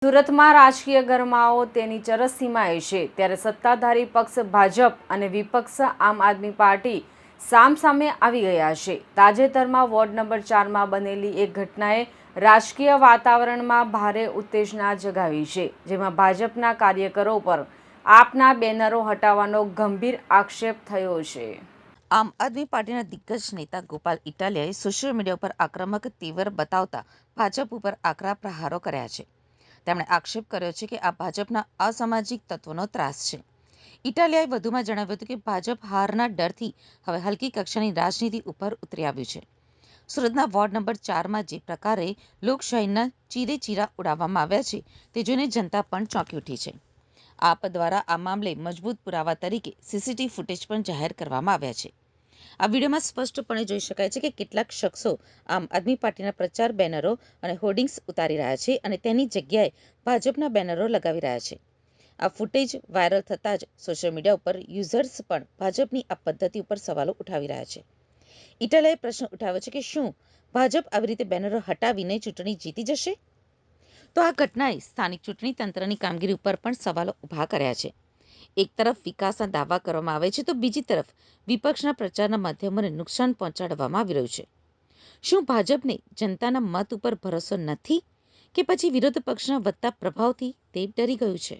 સુરતમાં રાજકીય ગરમાવો તેની ચરસસીમાએ છે ત્યારે સત્તાધારી પક્ષ ભાજપ અને વિપક્ષ આમ આદમી પાર્ટી સામસામે આવી ગયા છે। તાજેતરમાં વોર્ડ નંબર 4માં બનેલી એક ઘટનાએ રાજકીય વાતાવરણમાં ભારે ઉત્તેજના જગાવી છે, જેમાં ભાજપના કાર્યકરો પર આપના બેનરો હટાવવાનો ગંભીર આક્ષેપ થયો છે। આમ આદમી પાર્ટીના દિગ્ગજ નેતા ગોપાલ ઇટાલિયાએ સોશિયલ મીડિયા પર આક્રમક તીવ્ર બતાવતા ભાજપ ઉપર આકરા પ્રહારો કર્યા છે। તેમણે આક્ષેપ કર્યો છે કે આ ભાજપના અસામાજિક તત્વોનો ત્રાસ છે। ઇટાલિયાએ વધુમાં જણાવ્યું હતું કે ભાજપ હારના ડરથી હવે હલકી કક્ષાની રાજનીતિ ઉપર ઉતરી આવ્યું છે। સુરતના વોર્ડ નંબર 4માં જે પ્રકારે લોકશાહીના ચીરેચીરા ઉડાવવામાં આવ્યા છે તે જોઈને જનતા પણ ચોંકી ઉઠી છે। આપ દ્વારા આ મામલે મજબૂત પુરાવા તરીકે સીસીટીવી ફૂટેજ પણ જાહેર કરવામાં આવ્યા છે। આ વિડીયોમાં સ્પષ્ટપણે જોઈ શકાય છે કે કેટલાક શખ્સો આમ આદમી પાર્ટીના પ્રચાર બેનરો અને હોર્ડિંગ્સ ઉતારી રહ્યા છે અને તેની જગ્યાએ ભાજપના બેનરો લગાવી રહ્યા છે। આ ફૂટેજ વાયરલ થતાં જ સોશિયલ મીડિયા ઉપર યુઝર્સ પણ ભાજપની આ પદ્ધતિ ઉપર સવાલો ઉઠાવી રહ્યા છે। ઇટાલિયાએ પ્રશ્ન ઉઠાવ્યો છે કે શું ભાજપ આવી રીતે બેનરો હટાવીને ચૂંટણી જીતી જશે? તો આ ઘટનાએ સ્થાનિક ચૂંટણી તંત્રની કામગીરી ઉપર પણ સવાલો ઊભા કર્યા છે। એક તરફ વિકાસના દાવા કરવામાં આવે છે તો બીજી તરફ વિપક્ષના પ્રચારના માધ્યમોને નુકસાન પહોંચાડવામાં આવી રહ્યું છે। શું ભાજપને જનતાના મત ઉપર ભરોસો નથી કે પછી વિરોધ પક્ષના વધતા પ્રભાવથી તે ડરી ગયું છે?